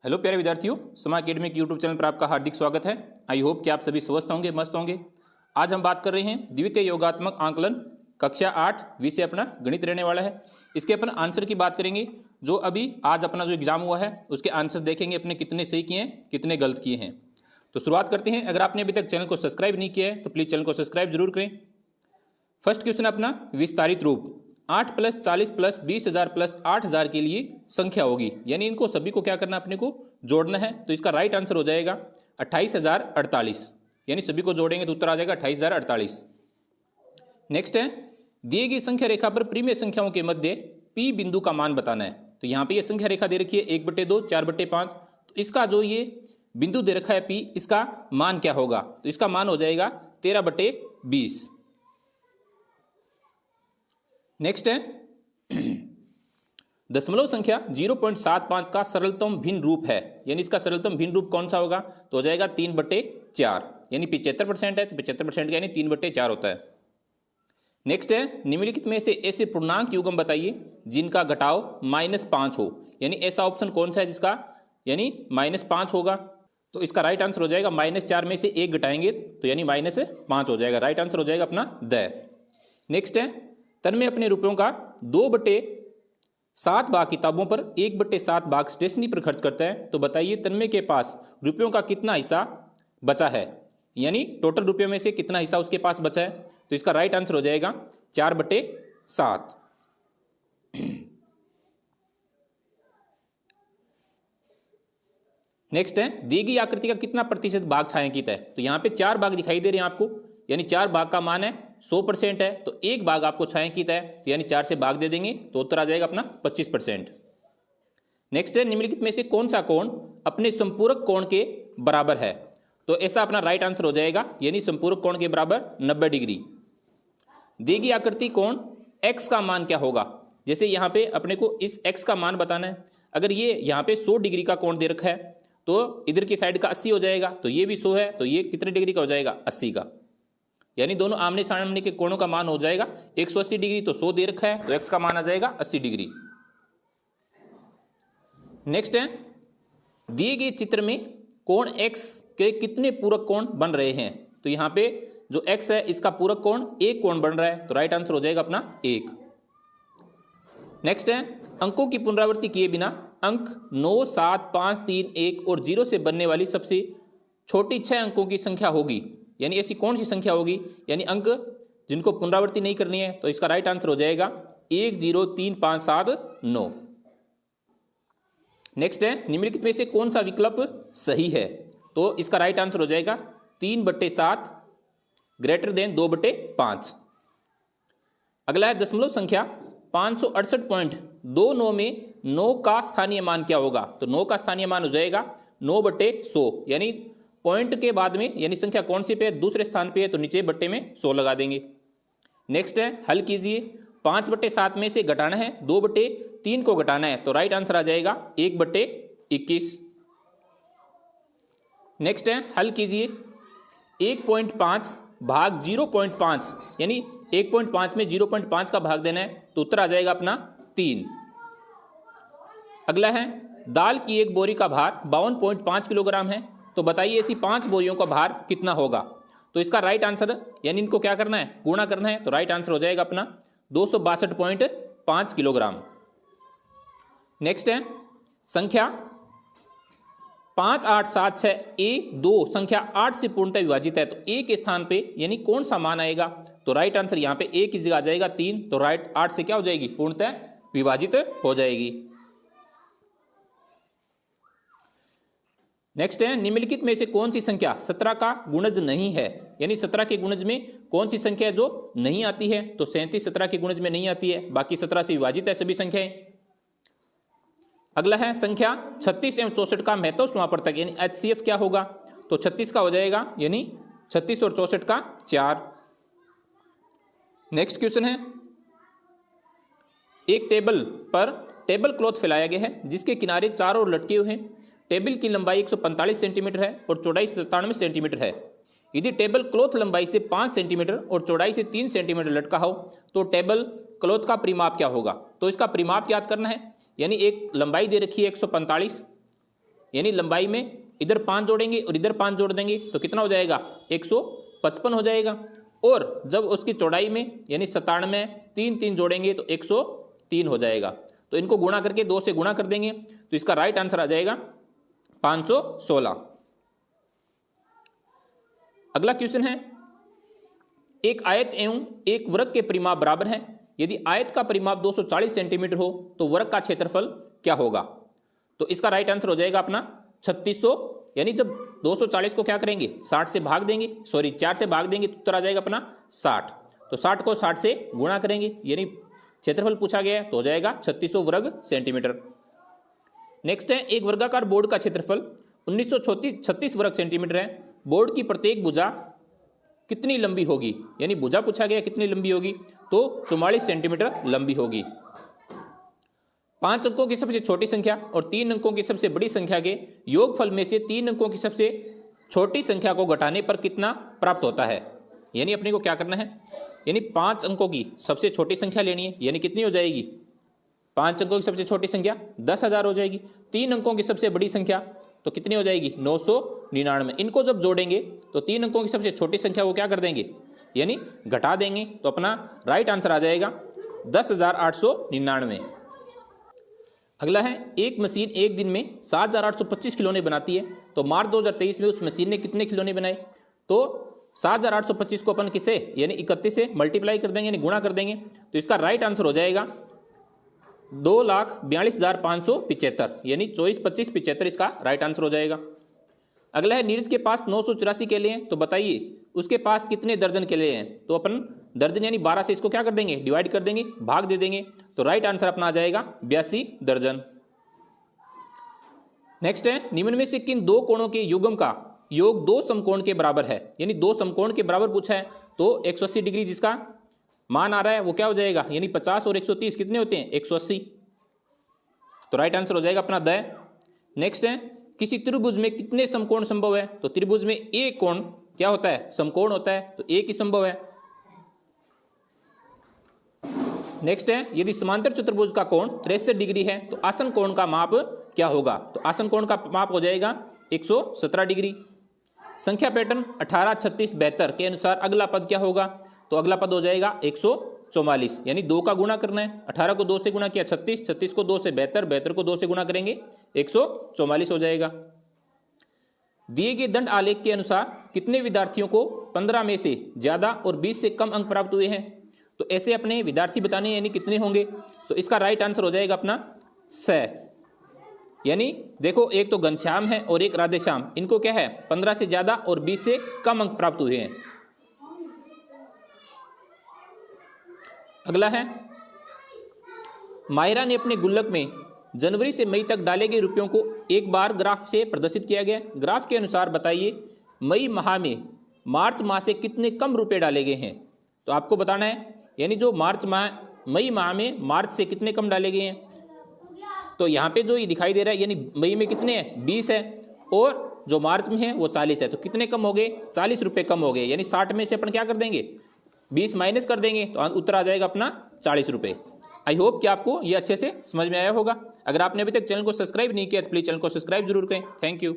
Hello प्यारे विद्यार्थियों, समा अकेडमी के यूट्यूब चैनल पर आपका हार्दिक स्वागत है। आई होप कि आप सभी स्वस्थ होंगे, मस्त होंगे। आज हम बात कर रहे हैं द्वितीय योगात्मक आंकलन कक्षा 8 विषय अपना गणित रहने वाला है। इसके अपन आंसर की बात करेंगे। जो अभी आज अपना जो एग्जाम हुआ है उसके आंसर्स देखेंगे अपने कितने सही किए हैं, कितने गलत किए हैं। तो शुरुआत करते हैं। अगर आपने अभी तक चैनल को सब्सक्राइब नहीं किया है तो प्लीज़ चैनल को सब्सक्राइब जरूर करें। फर्स्ट क्वेश्चन अपना विस्तारित रूप 8 + 40 + 20,000 + 8,000 के लिए संख्या होगी, यानी इनको सभी को क्या करना, अपने को जोड़ना है। तो इसका राइट आंसर हो जाएगा 28,048, यानी सभी को जोड़ेंगे तो उत्तर आ जाएगा 28,048। नेक्स्ट है, दिए गई संख्या रेखा पर प्रीमिय संख्याओं के मध्य P बिंदु का मान बताना है। तो यहाँ पे ये संख्या रेखा दे रखी है 1/2, 4/5। तो इसका जो ये बिंदु दे रखा है P, इसका मान क्या होगा? तो इसका मान हो जाएगा 13/20। नेक्स्ट है, दशमलव संख्या 0.75 का सरलतम भिन्न रूप है, यानी इसका सरलतम भिन्न रूप कौन सा होगा? तो हो जाएगा 3/4, यानी 75% है तो 75% का यानी 3/4 होता है। नेक्स्ट है, निम्नलिखित में से ऐसे पूर्णांक युग्म बताइए जिनका घटाव -5 हो, यानी ऐसा ऑप्शन कौन सा है जिसका यानी -5 होगा? तो इसका राइट आंसर हो जाएगा -4 में से 1 घटाएंगे तो यानी -5 हो जाएगा। राइट आंसर हो जाएगा अपना द। नेक्स्ट है, तन्मय अपने रुपयों का 2/7 भाग किताबों पर 1/7 भाग स्टेशनरी पर खर्च करता है। तो बताइए तन्मय के पास रुपयों का कितना हिस्सा बचा है, यानी टोटल रुपयों में से कितना हिस्सा उसके पास बचा है? तो इसका राइट आंसर हो जाएगा 4/7। नेक्स्ट है, दी गई आकृति का कितना प्रतिशत भाग छायांकित है? तो यहाँ पे 4 भाग दिखाई दे रहे हैं आपको, यानी 4 भाग का मान है 100% है, तो 1 भाग आपको छायांकित है तो यानी 4 से भाग दे देंगे तो उत्तर आ जाएगा अपना 25%। नेक्स्ट है, निम्नलिखित में से कौन सा कोण अपने संपूरक कोण के बराबर है? तो ऐसा अपना राइट आंसर हो जाएगा, यानी संपूरक कोण के बराबर 90 डिग्री। दी गई आकृति कोण x का मान क्या होगा? जैसे यहाँ पे अपने को इस x का मान बताना है। अगर ये यहाँ पे 100 डिग्री का कोण दे रखा है तो इधर की साइड का 80 हो जाएगा, तो ये भी 100 है तो ये कितने डिग्री का हो जाएगा? 80 का, यानी दोनों आमने सामने के कोणों का मान हो जाएगा 180 डिग्री। तो 100 दे रखा है तो x का मान आ जाएगा 80 डिग्री। नेक्स्ट है, दिए गए चित्र में कोण x के कितने पूरक कोण बन रहे हैं? तो यहां पे जो x है इसका पूरक कोण एक कोण बन रहा है, तो राइट आंसर हो जाएगा अपना 1। नेक्स्ट है, अंकों की पुनरावृत्ति किए बिना अंक 9, 7, 5, 3, 1 और 0 से बनने वाली सबसे छोटी 6 अंकों की संख्या होगी, यानी ऐसी कौन सी संख्या होगी? यानी अंक जिनको पुनरावृत्ति नहीं करनी है। तो इसका राइट आंसर हो जाएगा 1, 0, 3, 5, 7, 9। नेक्स्ट है, निम्नलिखित में से कौन सा विकल्प सही है? तो इसका राइट आंसर हो जाएगा 3/7 > 2/5। अगला है, दशमलव संख्या 568.29 में 9 का स्थानीय मान क्या होगा? तो 9 का स्थानीय मान हो जाएगा 9/100, यानी पॉइंट के बाद में यानी संख्या कौन सी पे है? दूसरे स्थान पे है तो नीचे बट्टे में 100 लगा देंगे। नेक्स्ट है, हल कीजिए। 5/7 में से घटाना है 2/3 को घटाना है, तो राइट आंसर आ जाएगा 1/21। नेक्स्ट है, हल कीजिए। 1.5 भाग 0.5, यानी 1.5 में 0.5 का भाग देना है तो उत्तर आ जाएगा अपना 3। अगला है, दाल की एक बोरी का भार 52.5 किलोग्राम है। तो बताइए ऐसी 5 बोरियों का भार कितना होगा? तो इसका राइट आंसर यानी इनको क्या करना है? गुणा करना है, तो राइट आंसर हो जाएगा अपना 262.5 किलोग्राम। नेक्स्ट है, संख्या 5876A2 संख्या 8 से पूर्णतः विभाजित है, तो A के स्थान पे यानी कौन सा मान आएगा? तो राइट आंसर यहाँ पे A की जगह आ जाएगा 3, तो राइट 8 से क्या हो जाएगी? पूर्णतः विभाजित हो जाएगी। नेक्स्ट है, निम्नलिखित में से कौन सी संख्या 17 का गुणज नहीं है? यानी 17 के गुणज में कौन सी संख्या है जो नहीं आती है? तो 37 17 के गुणज में नहीं आती है, बाकी 17 से विभाजित है सभी संख्याएं। अगला है, संख्या 36 एवं 64 का महत्व समापवर्तक यानी HCF क्या होगा? तो 36 का हो जाएगा, यानी 36 और 64 का 4। नेक्स्ट क्वेश्चन है, एक टेबल पर टेबल क्लॉथ फैलाया गया है जिसके किनारे चारों ओर लटके हुए हैं। टेबल की लंबाई 145 सेंटीमीटर है और चौड़ाई 97 सेंटीमीटर है। यदि टेबल क्लॉथ लंबाई से 5 सेंटीमीटर और चौड़ाई से 3 सेंटीमीटर लटका हो तो टेबल क्लॉथ का परिमाप क्या होगा? तो इसका परिमाप याद करना है, यानी एक लंबाई दे रखी है 145 यानी लंबाई में इधर 5 जोड़ेंगे और इधर 5 जोड़ देंगे तो कितना हो जाएगा, 155 हो जाएगा। और जब उसकी चौड़ाई में यानी 97 में 3 जोड़ेंगे तो 103 हो जाएगा। तो इनको गुणा करके 2 से गुणा कर देंगे तो इसका राइट आंसर आ जाएगा 516। अगला क्वेश्चन है, एक आयत एवं एक वृत्त के परिमाप बराबर हैं। यदि आयत का परिमाप 240 सेंटीमीटर हो तो वृत्त का क्षेत्रफल क्या होगा। तो इसका राइट आंसर हो जाएगा अपना 3600। यानी जब 240 को क्या करेंगे, 60 से भाग देंगे, 4 से भाग देंगे तो उत्तर आ जाएगा अपना 60। तो 60 को 60 से गुणा करेंगे, यानी क्षेत्रफल पूछा गया है तो हो जाएगा 3600 वर्ग सेंटीमीटर। नेक्स्ट है, एक वर्गाकार बोर्ड का क्षेत्रफल 1936 वर्ग सेंटीमीटर है। बोर्ड की प्रत्येक भुजा कितनी लंबी होगी, यानी भुजा पूछा गया कितनी लंबी होगी, तो 44 सेंटीमीटर लंबी होगी। 5 अंकों की सबसे छोटी संख्या और 3 अंकों की सबसे बड़ी संख्या के योगफल में से 3 अंकों की सबसे छोटी संख्या को घटाने पर कितना प्राप्त होता है। यानी अपने को क्या करना है, यानी 5 अंकों की सबसे छोटी संख्या लेनी है, यानी कितनी हो जाएगी, 5 अंकों की सबसे छोटी संख्या 10,000 हो जाएगी। 3 अंकों की सबसे बड़ी संख्या तो कितनी हो जाएगी, 999। इनको जब जोड़ेंगे तो 3 अंकों की सबसे छोटी संख्या को क्या कर देंगे, यानी घटा देंगे तो अपना राइट आंसर आ जाएगा 10,899। अगला है, एक मशीन एक दिन में 7,825 खिलौने बनाती है। तो मार्च 2023 में उस मशीन ने कितने खिलौने बनाए। तो 7,825 को अपन किसे, यानी 31 से मल्टीप्लाई कर देंगे, यानी गुणा कर देंगे तो इसका राइट आंसर हो जाएगा 2,42,575, यानी 24, 25, 75 इसका राइट आंसर हो जाएगा। अगला है, नीरज के पास 984 केले हैं, तो बताइए उसके पास कितने दर्जन केले हैं। तो अपन दर्जन यानी 12 से इसको क्या कर देंगे, डिवाइड कर देंगे, भाग दे देंगे तो राइट आंसर अपना आ जाएगा 82 दर्जन। नेक्स्ट है, निम्न में से किन 2 कोणों के युग्म का योग 2 समकोण के बराबर है। यानी 2 समकोण के बराबर पूछा है तो 180 डिग्री जिसका मान आ रहा है वो क्या हो जाएगा, यानी 50 और 130 कितने होते हैं, 180। तो राइट आंसर हो जाएगा अपना 10। नेक्स्ट है, किसी त्रिभुज में कितने समकोण संभव है। तो त्रिभुज में एक कोण क्या होता है, समकोण होता है, तो एक ही संभव है। नेक्स्ट है, यदि समांतर चतुर्भुज का कोण 63 डिग्री है तो आसन कोण का माप क्या होगा। तो आसन कोण का माप हो जाएगा 117 डिग्री। संख्या पैटर्न 18, 36, 72 के अनुसार अगला पद क्या होगा। तो अगला पद हो जाएगा 144, यानी 2 का गुणा करना है। 18 को 2 से गुणा किया 36, 36 को 2 से 72, 72 को 2 से गुणा करेंगे 144 हो जाएगा। दिए गए दंड आलेख के अनुसार कितने विद्यार्थियों को 15 में से ज्यादा और 20 से कम अंक प्राप्त हुए हैं। तो ऐसे अपने विद्यार्थी बताने, यानी कितने होंगे। तो इसका राइट आंसर हो जाएगा अपना 6। यानी देखो, एक तो घनश्याम है और एक राधेश्याम, इनको क्या है 15 से ज्यादा और 20 से कम अंक प्राप्त हुए हैं। अगला है, माहिरा ने अपने गुल्लक में जनवरी से मई तक डाले गए रुपयों को एक बार ग्राफ से प्रदर्शित किया गया। ग्राफ के अनुसार बताइए मई माह में मार्च माह से कितने कम रुपए डाले गए हैं। तो आपको बताना है, यानी जो मई माह में मार्च से कितने कम डाले गए हैं। तो यहाँ पे जो ये दिखाई दे रहा है, यानी मई में कितने हैं 20 है और जो मार्च में है वो 40 है। तो कितने कम हो गए, 40 रुपये कम हो गए। यानी 60 में से अपन क्या कर देंगे, 20 माइनस कर देंगे तो उत्तर आ जाएगा अपना 40 रुपये। आई होप कि आपको ये अच्छे से समझ में आया होगा। अगर आपने अभी तक चैनल को सब्सक्राइब नहीं किया तो प्लीज़ चैनल को सब्सक्राइब जरूर करें। Thank you.